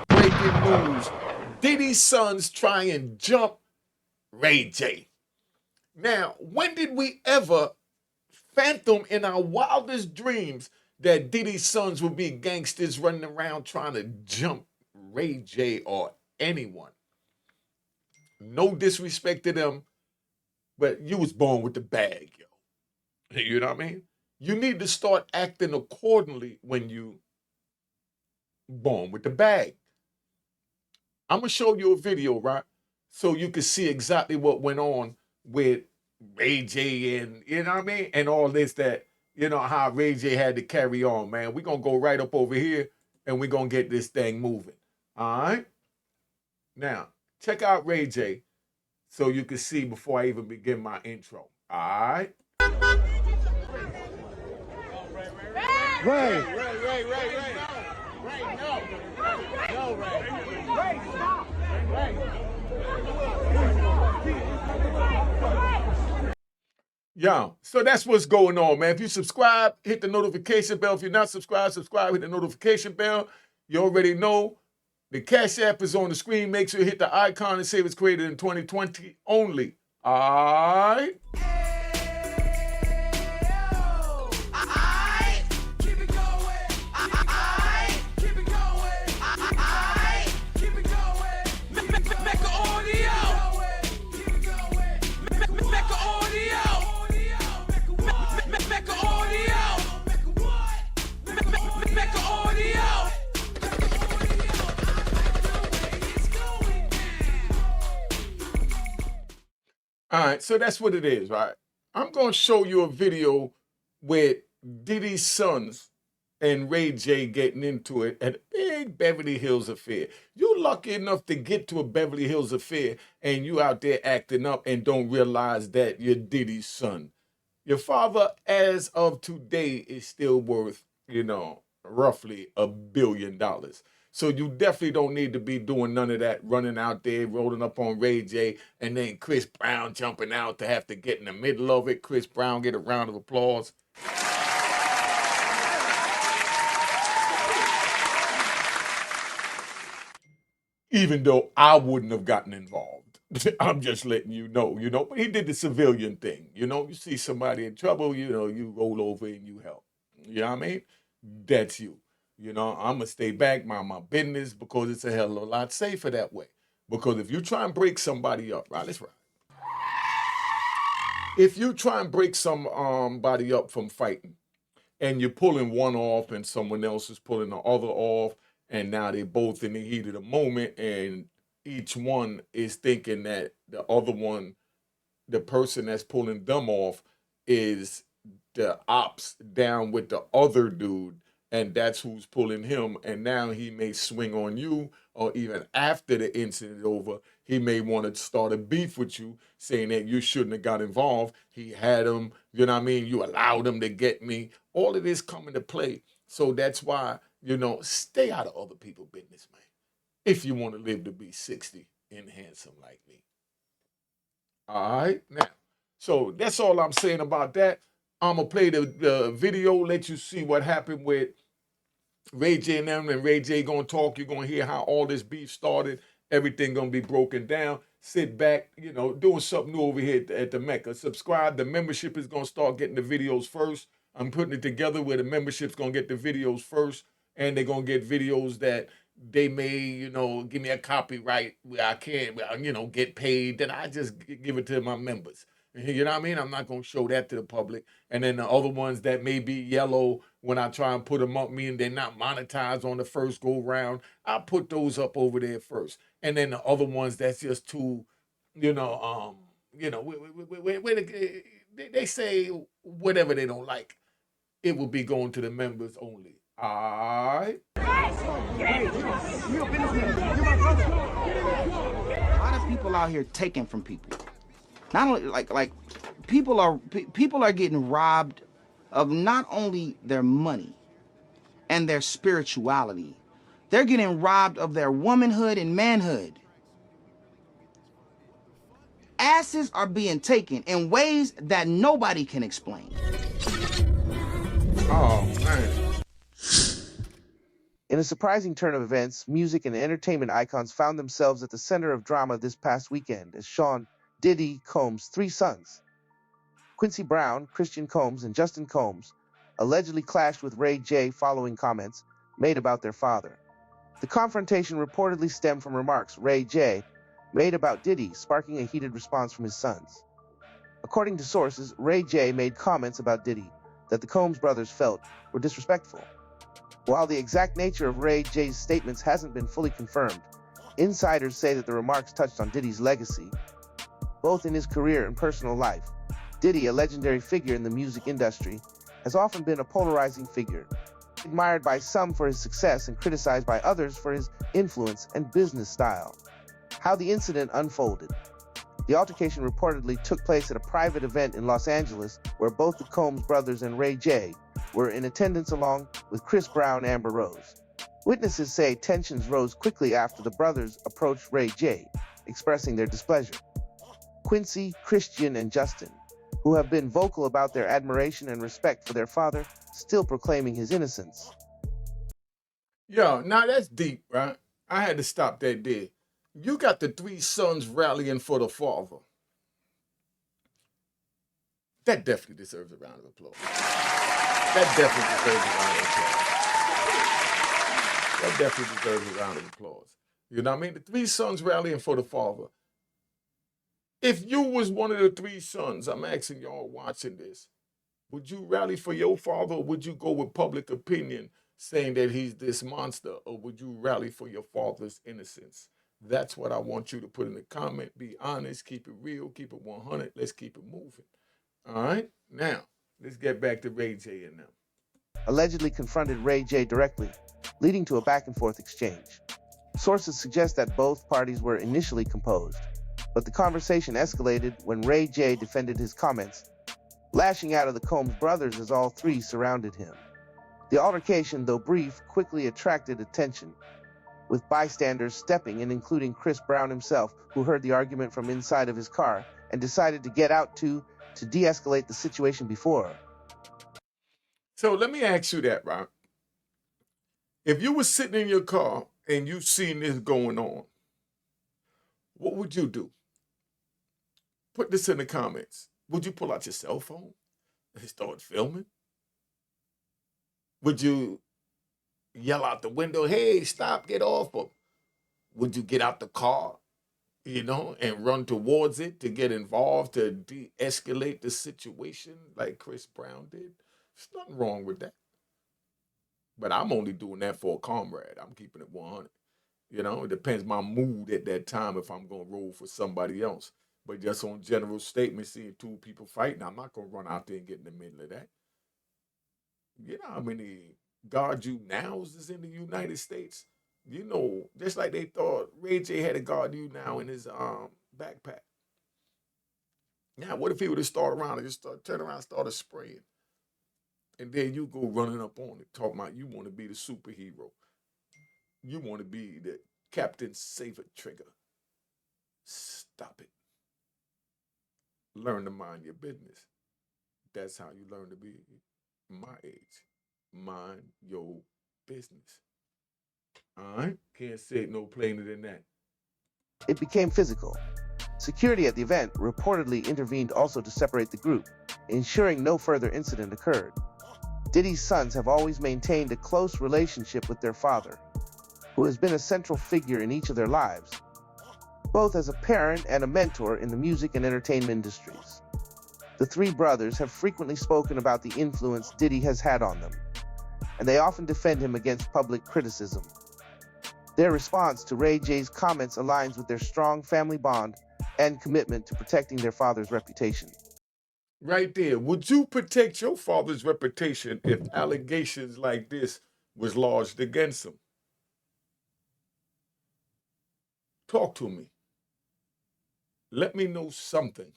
breaking news. Diddy's sons try and jump Ray J. Now, when did we ever phantom in our wildest dreams that Diddy's sons would be gangsters running around trying to jump Ray J or anyone? No disrespect to them, but you was born with the bag, yo. You know what I mean? You need to start acting accordingly when you born with the bag. I'm gonna show you a video, right? So you can see exactly what went on with Ray J and you know what I mean? And all this that, you know, how Ray J had to carry on, man. We're gonna go right up over here and we're gonna get this thing moving. All right. Now, check out Ray J so you can see before I even begin my intro. All right. Ray, no. No, Ray. Ray, stop. Ray. Yo, so that's what's going on, man. If you subscribe, hit the notification bell. If you're not subscribed, hit the notification bell. You already know the Cash App is on the screen. Make sure you hit the icon and say it was created in 2020 only. All right. All right, so that's what it is, right? I'm going to show you a video with Diddy's sons and Ray J getting into it at a big Beverly Hills affair. You lucky enough to get to a Beverly Hills affair and you out there acting up and don't realize that you're Diddy's son. Your father, as of today, is still worth, you know, roughly $1 billion. So you definitely don't need to be doing none of that, running out there, rolling up on Ray J, and then Chris Brown jumping out to have to get in the middle of it. Chris Brown get a round of applause. Even though I wouldn't have gotten involved. I'm just letting you know, but he did the civilian thing. You see somebody in trouble, you roll over and you help. You know what I mean? That's you. I'm going to stay back, mind my business, because it's a hell of a lot safer that way. Because if you try and break somebody up, right, let's ride. If you try and break somebody up from fighting, and you're pulling one off and someone else is pulling the other off, and now they're both in the heat of the moment, and each one is thinking that the other one, the person that's pulling them off, is the ops down with the other dude, and that's who's pulling him, and now he may swing on you, or even after the incident is over, he may want to start a beef with you, saying that you shouldn't have got involved. He had him, you know what I mean? You allowed him to get me. All of this come into play. So that's why, stay out of other people's business, man. If you want to live to be 60 and handsome like me. All right? Now, so that's all I'm saying about that. I'm going to play the video, let you see what happened with Ray J and them, and Ray J going to talk. You're going to hear how all this beef started. Everything going to be broken down. Sit back, doing something new over here at the Mecca. Subscribe. The membership is going to start getting the videos first. I'm putting it together where the membership's going to get the videos first, and they're going to get videos that they may, give me a copyright where I can't, get paid. Then I just give it to my members. You know what I mean? I'm not going to show that to the public. And then the other ones that may be yellow when I try and put them up, meaning they're not monetized on the first go round, I put those up over there first. And then the other ones that's just too, they say whatever they don't like, it will be going to the members only. All right? A lot of people out here taking from people. Not only like people are getting robbed of not only their money and their spirituality, they're getting robbed of their womanhood and manhood. Asses are being taken in ways that nobody can explain. Oh man. In a surprising turn of events, music and entertainment icons found themselves at the center of drama this past weekend as Sean Diddy Combs' three sons, Quincy Brown, Christian Combs, and Justin Combs, allegedly clashed with Ray J following comments made about their father. The confrontation reportedly stemmed from remarks Ray J made about Diddy, sparking a heated response from his sons. According to sources, Ray J made comments about Diddy that the Combs brothers felt were disrespectful. While the exact nature of Ray J's statements hasn't been fully confirmed, insiders say that the remarks touched on Diddy's legacy, both in his career and personal life. Diddy, a legendary figure in the music industry, has often been a polarizing figure, admired by some for his success and criticized by others for his influence and business style. How the incident unfolded. The altercation reportedly took place at a private event in Los Angeles where both the Combs brothers and Ray J were in attendance along with Chris Brown and Amber Rose. Witnesses say tensions rose quickly after the brothers approached Ray J, expressing their displeasure. Quincy, Christian, and Justin, who have been vocal about their admiration and respect for their father, still proclaiming his innocence. Yeah, now that's deep, right? I had to stop that there. You got the three sons rallying for the father. That definitely deserves a round of applause. That definitely deserves a round of applause. That definitely deserves a round of applause. You know what I mean? The three sons rallying for the father. If you was one of the three sons, I'm asking y'all watching this, would you rally for your father, or would you go with public opinion saying that he's this monster, or would you rally for your father's innocence? That's what I want you to put in the comment. Be honest, keep it real, keep it 100. Let's keep it moving. All right? Now, let's get back to Ray J and them. Allegedly confronted Ray J directly, leading to a back-and-forth exchange. Sources suggest that both parties were initially composed, but the conversation escalated when Ray J defended his comments, lashing out at the Combs brothers as all three surrounded him. The altercation, though brief, quickly attracted attention, with bystanders stepping in, including Chris Brown himself, who heard the argument from inside of his car and decided to get out to de-escalate the situation before. So let me ask you that, right? If you were sitting in your car and you seen this going on, what would you do? Put this in the comments. Would you pull out your cell phone and start filming? Would you yell out the window, hey, stop, get off? Or would you get out the car, and run towards it to get involved, to de-escalate the situation like Chris Brown did? There's nothing wrong with that. But I'm only doing that for a comrade. I'm keeping it 100. It depends my mood at that time if I'm going to roll for somebody else. But just on general statements, seeing two people fighting, I'm not going to run out there and get in the middle of that. You know how many guard you nows is in the United States? Just like they thought Ray J had a guard you now in his backpack. Now, what if he would have started around and just turn around and started spraying? And then you go running up on it, talking about you want to be the superhero. You want to be the Captain Save-It Trigger. Stop it. Learn to mind your business. That's how you learn to be my age. Mind your business. All right? Can't say it no plainer than that. It became physical. Security at the event reportedly intervened also to separate the group, ensuring no further incident occurred. Diddy's sons have always maintained a close relationship with their father, who has been a central figure in each of their lives, both as a parent and a mentor in the music and entertainment industries. The three brothers have frequently spoken about the influence Diddy has had on them, and they often defend him against public criticism. Their response to Ray J's comments aligns with their strong family bond and commitment to protecting their father's reputation. Right there. Would you protect your father's reputation if allegations like this was lodged against him? Talk to me. Let me know something.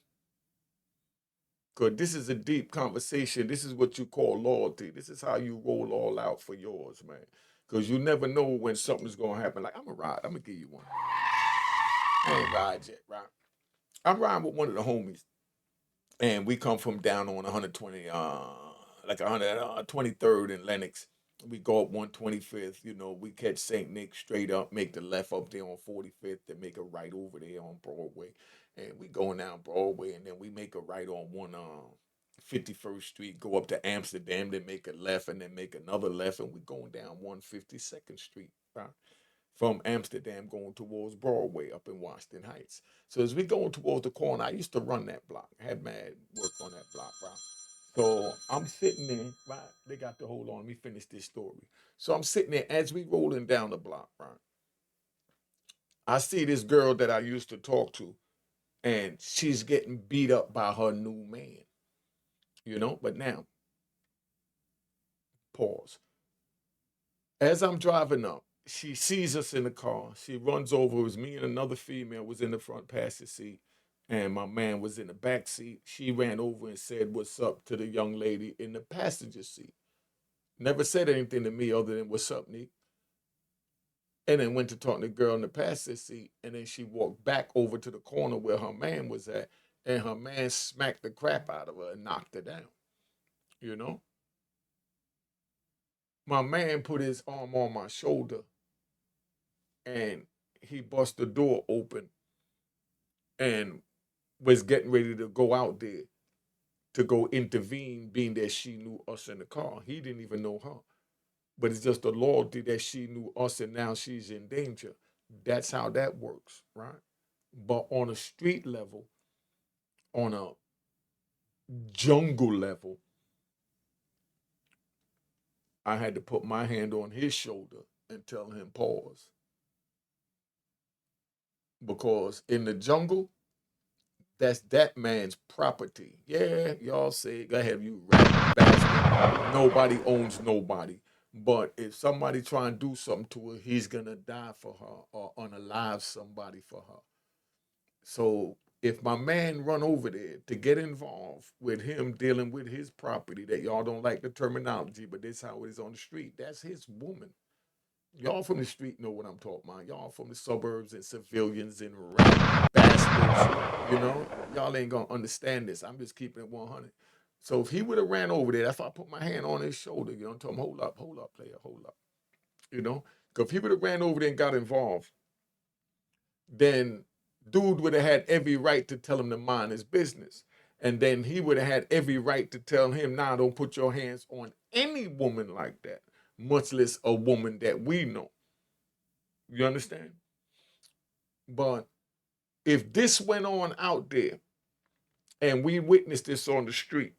Because this is a deep conversation. This is what you call loyalty. This is how you roll all out for yours, man. Because you never know when something's going to happen. Like, I'm going to ride. I'm going to give you one. I ain't ride yet, right? I'm riding with one of the homies. And we come from down on 120, like 123rd in Lenox. We go up 125th, we catch St. Nick straight up, make the left up there on 45th, and make a right over there on Broadway. And we going down Broadway, and then we make a right on 51st Street, go up to Amsterdam, then make a left, and then make another left, and we going down 152nd Street, right? From Amsterdam going towards Broadway up in Washington Heights. So as we going towards the corner, I used to run that block. I had mad work on that block, right? So I'm sitting there, right? They got to hold on. Let me finish this story. So I'm sitting there as we rolling down the block, right? I see this girl that I used to talk to, and she's getting beat up by her new man, But now, pause. As I'm driving up, she sees us in the car. She runs over. It was me and another female was in the front passenger seat, and my man was in the back seat. She ran over and said, "What's up?" to the young lady in the passenger seat. Never said anything to me other than "What's up, Nick?" And then went to talk to the girl in the passenger seat, and then she walked back over to the corner where her man was at, and her man smacked the crap out of her and knocked her down. You know, my man put his arm on my shoulder, and he bust the door open and was getting ready to go out there to go intervene, being that she knew us in the car. He didn't even know her. But it's just the loyalty that she knew us and now she's in danger. That's how that works, right? But on a street level, on a jungle level, I had to put my hand on his shoulder and tell him pause. Because in the jungle, that's that man's property. Yeah, y'all say, go ahead, you rat bastard. Nobody owns nobody. But if somebody try and do something to her, he's gonna die for her or unalive somebody for her. So if my man run over there to get involved with him dealing with his property, that y'all don't like the terminology, but this how it is on the street. That's his woman. Y'all from the street know what I'm talking about. Y'all from the suburbs and civilians and rat bastards, y'all ain't gonna understand this. I'm just keeping it 100. So if he would have ran over there, that's why I put my hand on his shoulder, and told him, hold up, player, hold up. Because if he would have ran over there and got involved, then dude would have had every right to tell him to mind his business. And then he would have had every right to tell him, nah, don't put your hands on any woman like that, much less a woman that we know. You understand? But if this went on out there and we witnessed this on the street,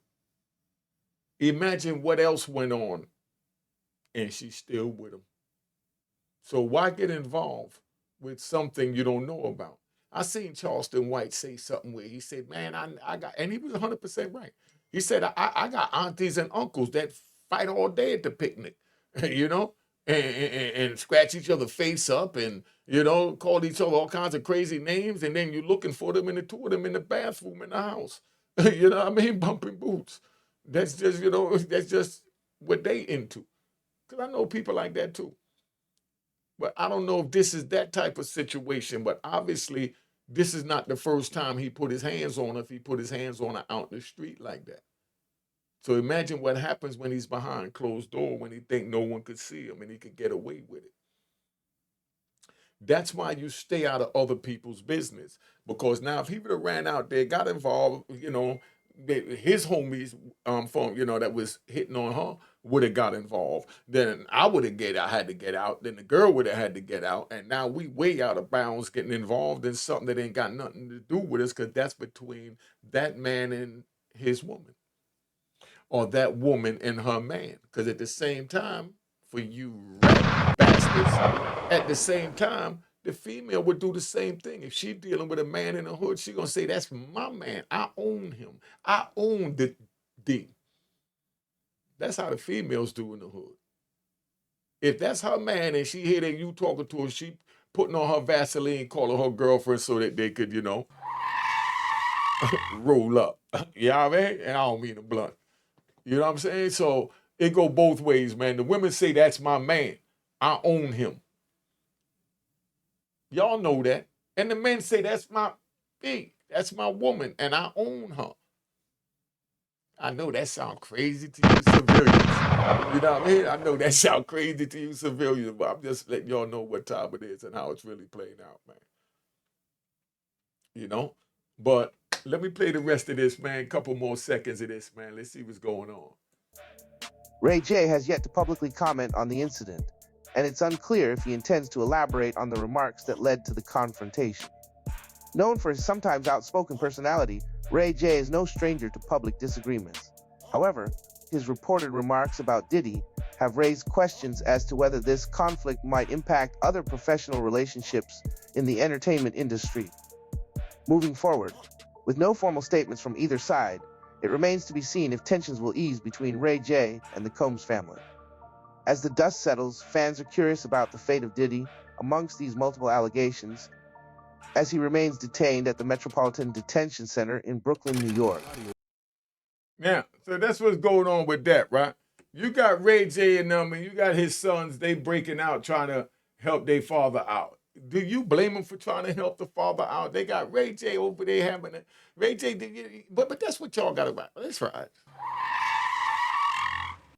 imagine what else went on and she's still with him. So why get involved with something you don't know about? I seen Charleston White say something where he said, man, I got, and he was 100% right. He said, I got aunties and uncles that fight all day at the picnic, you know, and scratch each other face up and, call each other all kinds of crazy names. And then you're looking for them and the two of them in the bathroom in the house, you know what I mean? Bumping boots. That's just, that's just what they into. Because I know people like that too. But I don't know if this is that type of situation. But obviously, this is not the first time he put his hands on her if he put his hands on her out in the street like that. So imagine what happens when he's behind closed door, when he think no one could see him and he could get away with it. That's why you stay out of other people's business. Because now if he would have ran out there, got involved, his homies from, that was hitting on her would have got involved. Then I would have had to get out. Then the girl would have had to get out. And now we way out of bounds getting involved in something that ain't got nothing to do with us because that's between that man and his woman. Or that woman and her man. Because at the same time, for you rat bastards, at the same time, the female would do the same thing. If she dealing with a man in the hood, she gonna say, that's my man. I own him. I own the D. That's how the females do in the hood. If that's her man and she hear that you talking to her, she putting on her Vaseline, calling her girlfriend so that they could, roll up. You know what I mean? And I don't mean a blunt. You know what I'm saying? So it go both ways, man. The women say, that's my man. I own him. Y'all know that. And the men say, that's my big, that's my woman, and I own her. I know that sounds crazy to you civilians. You know what I mean? I know that sounds crazy to you civilians, but I'm just letting y'all know what time it is and how it's really playing out, man. You know? But let me play the rest of this, man. A couple more seconds of this, man. Let's see what's going on. Ray J has yet to publicly comment on the incident, and it's unclear if he intends to elaborate on the remarks that led to the confrontation. Known for his sometimes outspoken personality, Ray J is no stranger to public disagreements. However, his reported remarks about Diddy have raised questions as to whether this conflict might impact other professional relationships in the entertainment industry. Moving forward, with no formal statements from either side, it remains to be seen if tensions will ease between Ray J and the Combs family. As the dust settles, fans are curious about the fate of Diddy amongst these multiple allegations, as he remains detained at the Metropolitan Detention Center in Brooklyn, New York. Yeah, so that's what's going on with that, right? You got Ray J and them, and you got his sons, they breaking out trying to help their father out. Do you blame them for trying to help the father out? They got Ray J over there having it. Ray J, but that's what y'all got to watch. That's right.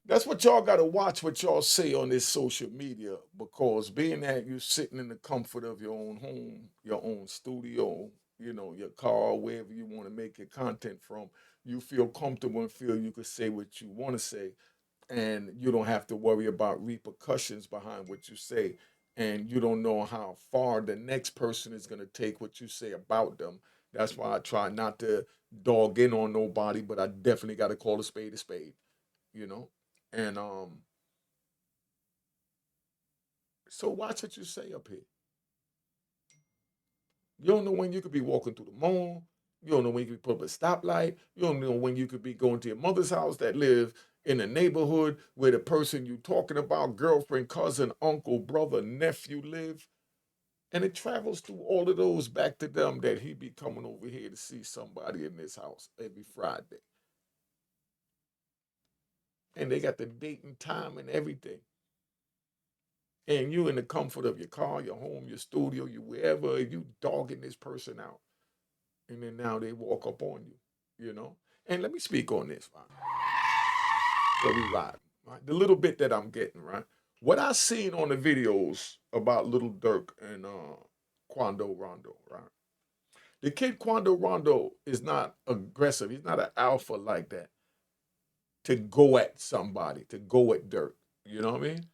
That's what y'all got to watch what y'all say on this social media, because being that you're sitting in the comfort of your own home, your own studio, you know, your car, wherever you want to make your content from, you feel comfortable and feel you could say what you want to say, and you don't have to worry about repercussions behind what you say, and you don't know how far the next person is going to take what you say about them. That's why I try not to dog in on nobody, but I definitely got to call a spade, you know. And so watch what you say up here. You don't know when you could be walking through the mall. You don't know when you could put up a stoplight. You don't know when you could be going to your mother's house that live in a neighborhood where the person you talking about, girlfriend, cousin, uncle, brother, nephew live. And it travels through all of those back to them that he be coming over here to see somebody in this house every Friday. And they got the date and time and everything. And you in the comfort of your car, your home, your studio, you wherever, you dogging this person out. And then now they walk up on you, you know? And let me speak on this, right? Where we ride, right? The little bit that I'm getting, right? What I seen on the videos about Little Dirk and Quando Rondo, right? The kid Quando Rondo is not aggressive. He's not an alpha like that to go at somebody, to go at Dirk. You know what I mean?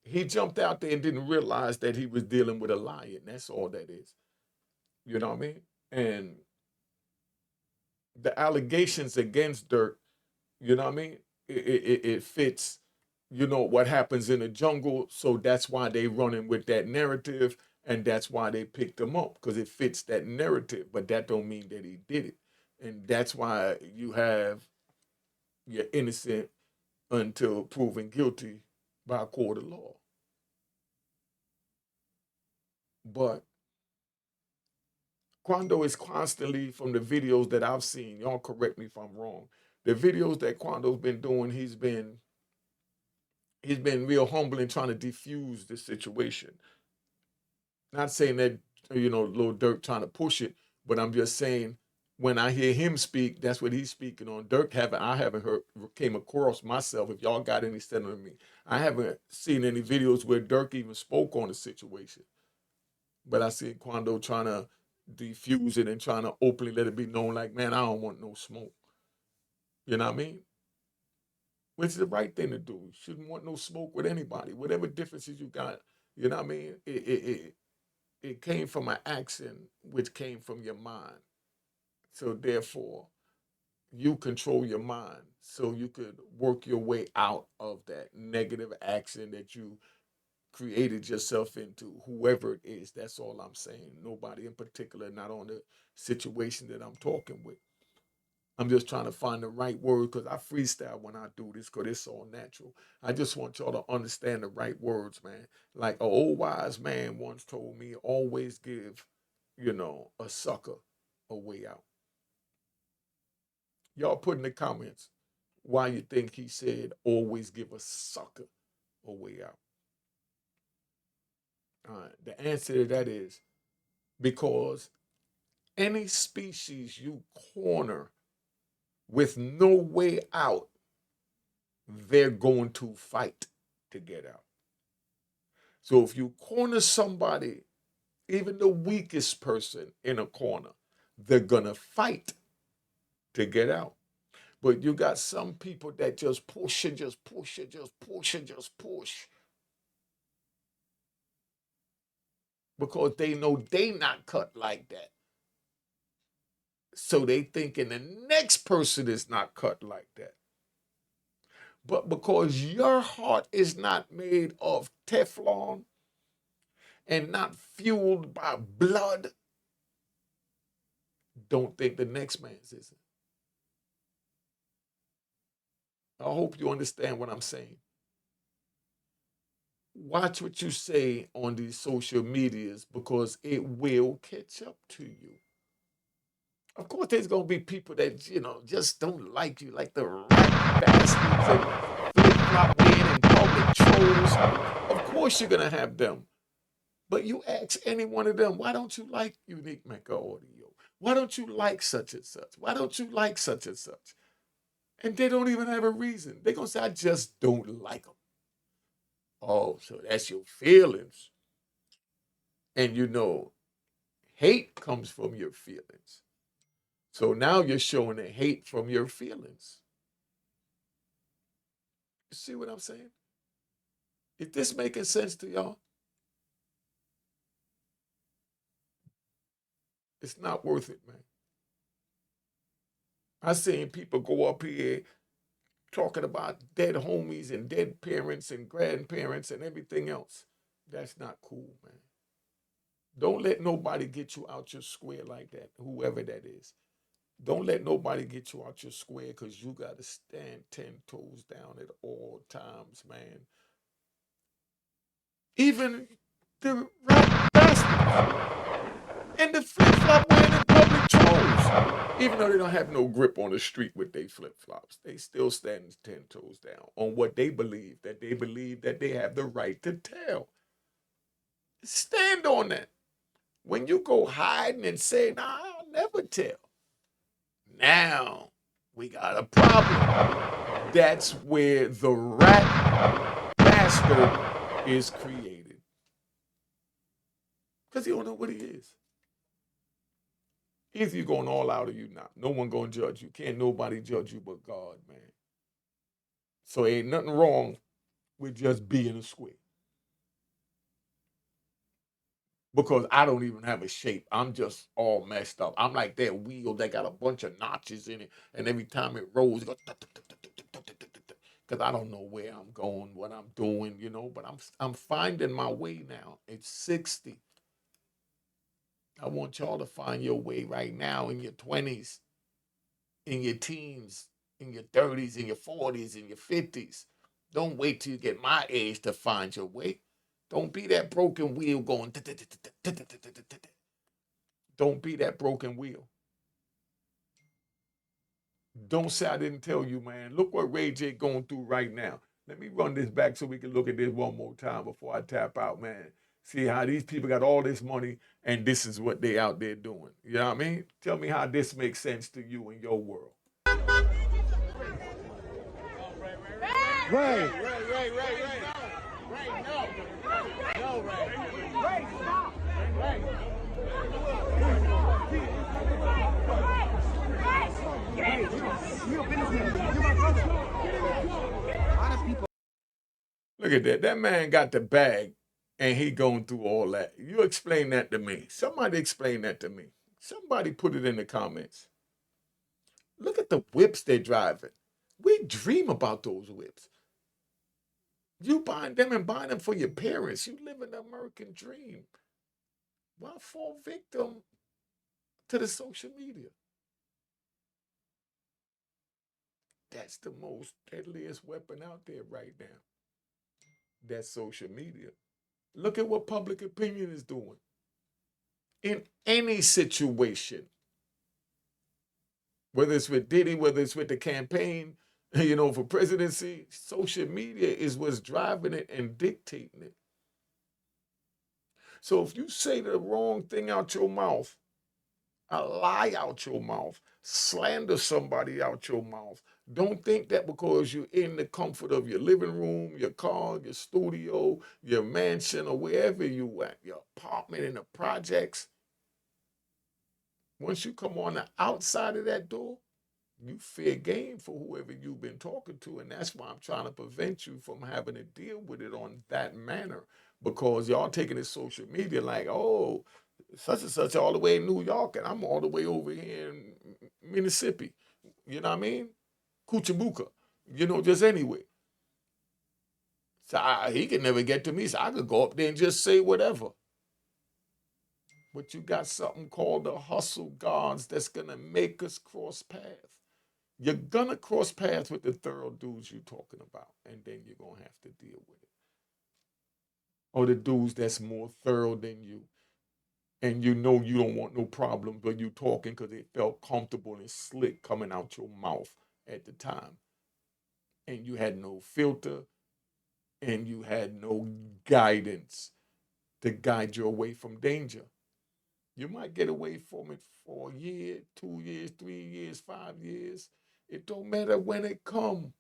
He jumped out there and didn't realize that he was dealing with a lion. That's all that is. You know what I mean? And the allegations against Dirk, you know what I mean? It fits, you know, what happens in the jungle. So that's why they running with that narrative, and that's why they picked him up, because it fits that narrative. But that don't mean that he did it. And that's why you have you're innocent until proven guilty by a court of law. But Quando is constantly, from the videos that I've seen, y'all correct me if I'm wrong. The videos that Quando's been doing, he's been real humble in trying to defuse the situation. Not saying that, you know, Lil Durk trying to push it, but I'm just saying when I hear him speak, that's what he's speaking on. I haven't heard, came across myself. If y'all got any said on me, I haven't seen any videos where Dirk even spoke on the situation. But I see Quando trying to defuse it and trying to openly let it be known, like, man, I don't want no smoke. You know what I mean? Which is the right thing to do. You shouldn't want no smoke with anybody. Whatever differences you got, you know what I mean? It came from an action which came from your mind. So therefore, you control your mind so you could work your way out of that negative action that you created yourself into, whoever it is. That's all I'm saying. Nobody in particular, not on the situation that I'm talking with. I'm just trying to find the right word, because I freestyle when I do this, because it's all natural. I just want y'all to understand the right words, man. Like an old wise man once told me, always give, you know, a sucker a way out. Y'all put in the comments why you think he said always give a sucker a way out. All right. The answer to that is because any species you corner with no way out, they're going to fight to get out. So if you corner somebody, even the weakest person in a corner, they're going to fight to get out. But you got some people that just push and just push and just push and just push because they know they not cut like that. So they thinking the next person is not cut like that. But because your heart is not made of Teflon and not fueled by blood, don't think the next man's isn't. I hope you understand what I'm saying. Watch what you say on these social medias because it will catch up to you. Of course, there's gonna be people that just don't like you, like the rat bastards and flip-flop wearing and public trolls. Of course, you're gonna have them. But you ask any one of them, why don't you like Unique Mecca audio? Why don't you like such and such? Why don't you like such and such? And they don't even have a reason. They're gonna say, I just don't like them. Oh, so that's your feelings. And hate comes from your feelings. So now you're showing the hate from your feelings. You see what I'm saying? Is this making sense to y'all? It's not worth it, man. I seen people go up here talking about dead homies and dead parents and grandparents and everything else. That's not cool, man. Don't let nobody get you out your square like that, whoever that is. Don't let nobody get you out your square because you got to stand 10 toes down at all times, man. Even the rap bastards and the flip-flop wearing and public trolls. Even though they don't have no grip on the street with their flip-flops, they still stand 10 toes down on what they believe that they have the right to tell. Stand on that. When you go hiding and say, nah, I'll never tell. Now we got a problem. That's where the rat bastard is created. Because he don't know what he is. Either you're going all out or you not. No one going to judge you. Can't nobody judge you but God, man. So ain't nothing wrong with just being a square. Because I don't even have a shape. I'm just all messed up. I'm like that wheel that got a bunch of notches in it, and every time it rolls, it goes because I don't know where I'm going, what I'm doing, but I'm finding my way now. It's 60. I want y'all to find your way right now in your 20s, in your teens, in your 30s, in your 40s, in your 50s. Don't wait till you get my age to find your way. Don't be that broken wheel going. Don't be that broken wheel. Don't say I didn't tell you, man. Look what Ray J going through right now. Let me run this back so we can look at this one more time before I tap out, man. See how these people got all this money and this is what they out there doing. You know what I mean? Tell me how this makes sense to you in your world. Ray, no. No, Ray. Ray, stop. Ray. Look at that. That man got the bag and he going through all that. You explain that to me. Somebody explain that to me. Somebody put it in the comments. Look at the whips they're driving. We dream about those whips. You buying them and buying them for your parents. You live in the American dream. Why fall victim to the social media? That's the most deadliest weapon out there right now. That's social media. Look at what public opinion is doing. In any situation, whether it's with Diddy, whether it's with the campaign, for presidency, social media is what's driving it and dictating it. So if you say the wrong thing out your mouth, a lie out your mouth, slander somebody out your mouth. Don't think that because you're in the comfort of your living room, your car, your studio, your mansion, or wherever you at, your apartment in the projects, once you come on the outside of that door, you fair game for whoever you've been talking to. And that's why I'm trying to prevent you from having to deal with it on that manner. Because y'all taking this social media like, oh, such and such all the way in New York, and I'm all the way over here in Mississippi. You know what I mean? Cuchabuca. Just anyway. So he can never get to me. So I could go up there and just say whatever. But you got something called the hustle gods that's gonna make us cross paths. You're gonna cross paths with the thorough dudes you're talking about, and then you're gonna have to deal with it. Or the dudes that's more thorough than you. And you don't want no problem, but you talking because it felt comfortable and slick coming out your mouth at the time. And you had no filter and you had no guidance to guide you away from danger. You might get away from it for a year, 2 years, 3 years, 5 years. It don't matter when it come.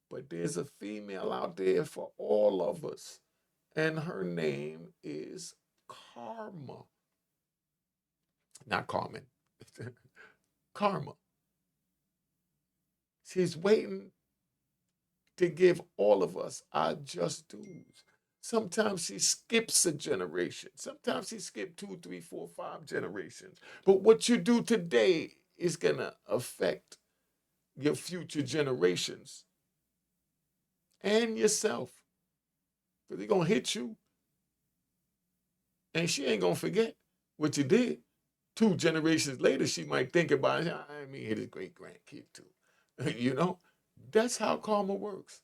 But there's a female out there for all of us. And her name is Karma. Not Carmen. Karma. She's waiting to give all of us our just dues. Sometimes she skips a generation. Sometimes she skips 2, 3, 4, 5 generations. But what you do today is going to affect your future generations and yourself. Because they're going to hit you. And she ain't going to forget what you did. 2 generations later, she might think about it. I mean, hit his great grandkid too. That's how karma works.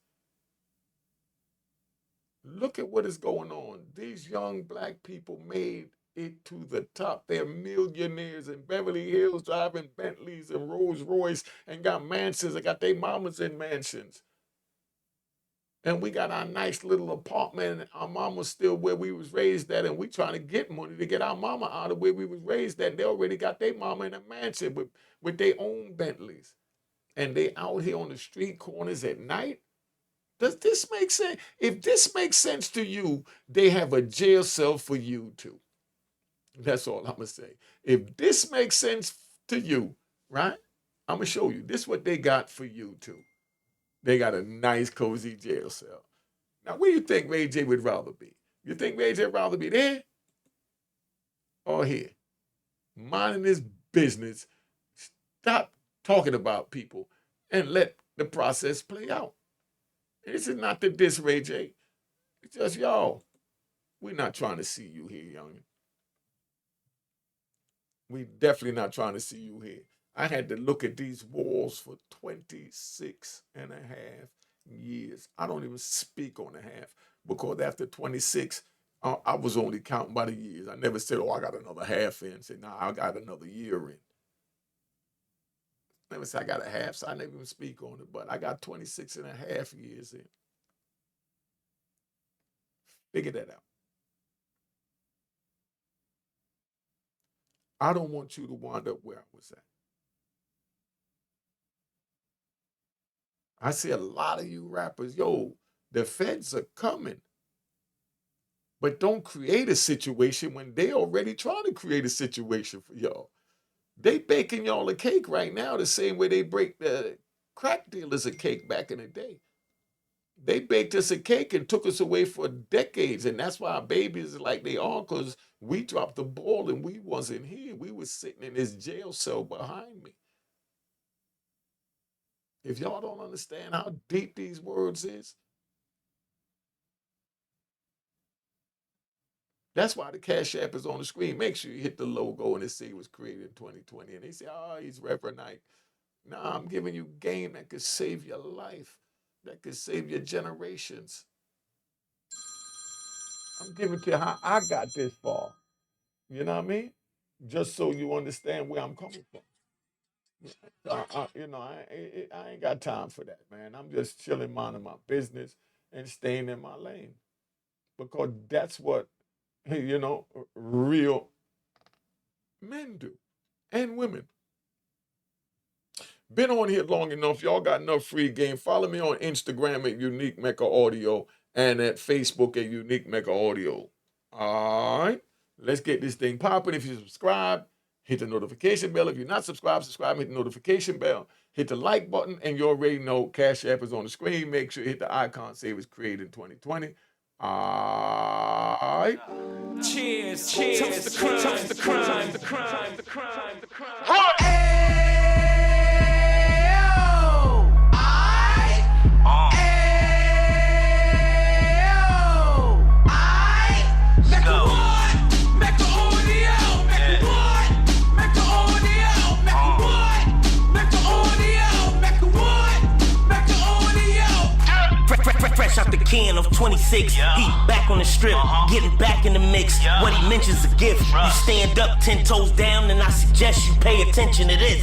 Look at what is going on. These young black people made it to the top. They're millionaires in Beverly Hills driving Bentleys and Rolls Royce and got mansions. They got their mamas in mansions. And we got our nice little apartment. And our mama's still where we was raised at. And we trying to get money to get our mama out of where we was raised at. They already got their mama in a mansion with their own Bentleys. And they out here on the street corners at night. Does this make sense? If this makes sense to you, they have a jail cell for you too. That's all I'm gonna say. If this makes sense to you, right? I'm gonna show you. This is what they got for you too. They got a nice, cozy jail cell. Now, where you think Ray J would rather be? You think Ray J would rather be there or here? Minding his business. Stop talking about people and let the process play out. This is not to diss Ray J. It's just y'all. We're not trying to see you here, youngin. We definitely not trying to see you here. I had to look at these walls for 26 and a half years. I don't even speak on the half because after 26, I was only counting by the years. I never said, oh, I got another half in. I said, nah, I got another year in. I never said I got a half, so I never even speak on it, but I got 26 and a half years in. Figure that out. I don't want you to wind up where I was at. I see a lot of you rappers, yo, the feds are coming. But don't create a situation when they already trying to create a situation for y'all. They baking y'all a cake right now the same way they break the crack dealers a cake back in the day. They baked us a cake and took us away for decades. And that's why our babies are like they are, because we dropped the ball and we wasn't here. We was sitting in this jail cell behind me. If y'all don't understand how deep these words is, that's why the Cash App is on the screen. Make sure you hit the logo and it say it was created in 2020. And they say, oh, he's Reverend Knight. Nah, I'm giving you game that could save your life, that could save your generations. I'm giving to you how I got this far. You know what I mean? Just so you understand where I'm coming from. So I ain't got time for that, man. I'm just chilling, minding my business and staying in my lane because that's what real men do. and women. Been on here long enough. Y'all got enough free game. Follow me on Instagram at Unique Mecca Audio and at Facebook at Unique Mecca Audio. All right. Let's get this thing popping. If you subscribe, hit the notification bell. If you're not subscribed, subscribe, hit the notification bell. Hit the like button, and you already know Cash App is on the screen. Make sure you hit the icon, say it was created in 2020. All right. Cheers, cheers, toast the crime, toast the crime, the crime, the crime, the crime. Fresh out the can of 26, he back on the strip, getting back in the mix. What he mentions a gift. You stand up 10 toes down, and I suggest you pay attention to this.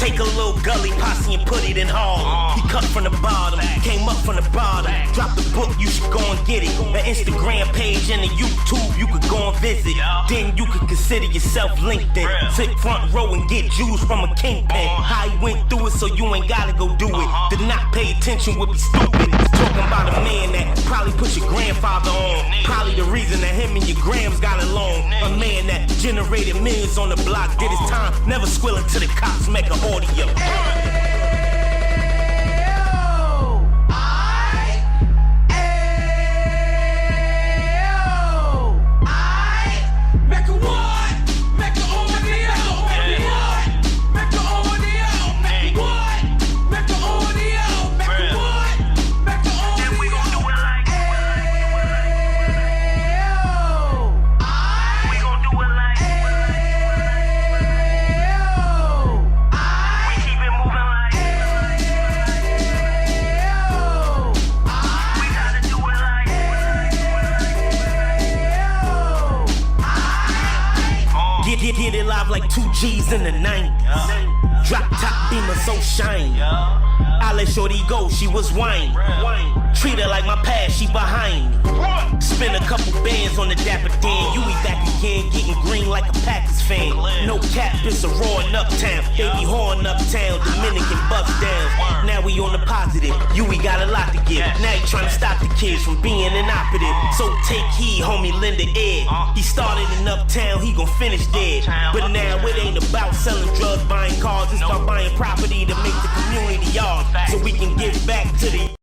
Take a little gully posse and put it in Harlem. He cut from the bottom, came up from the bottom. Drop the book, you should go and get it. The Instagram page and the YouTube, you could go and visit. Then you could consider yourself LinkedIn. Sit front row and get Jews from a kingpin. How he went through it, so you ain't gotta go do it. To not pay attention would be stupid. Talking about a man that probably put your grandfather on. Probably the reason that him and your grams got along. A man that generated millions on the block, did his time, never squilling to the cops, make an audio. Get it live like 2 G's in the 90s. Drop top beamer so shiny. I let shorty go, she was whining. Treat her like my past, she behind me. Spend a couple bands on the Dapper Dan. You be back again, getting green like a Packers fan. No cap, it's a roaring uptown. They be horn uptown, Dominican bust down. Now we on the positive, we got a lot to give. Now you trying to stop the kids from being inoperative. So take heed, homie, lend an ear. He started in uptown, he gon' finish dead. But now it ain't about selling drugs, buying cars. It's about buying property to make the community ours, so we can give back to the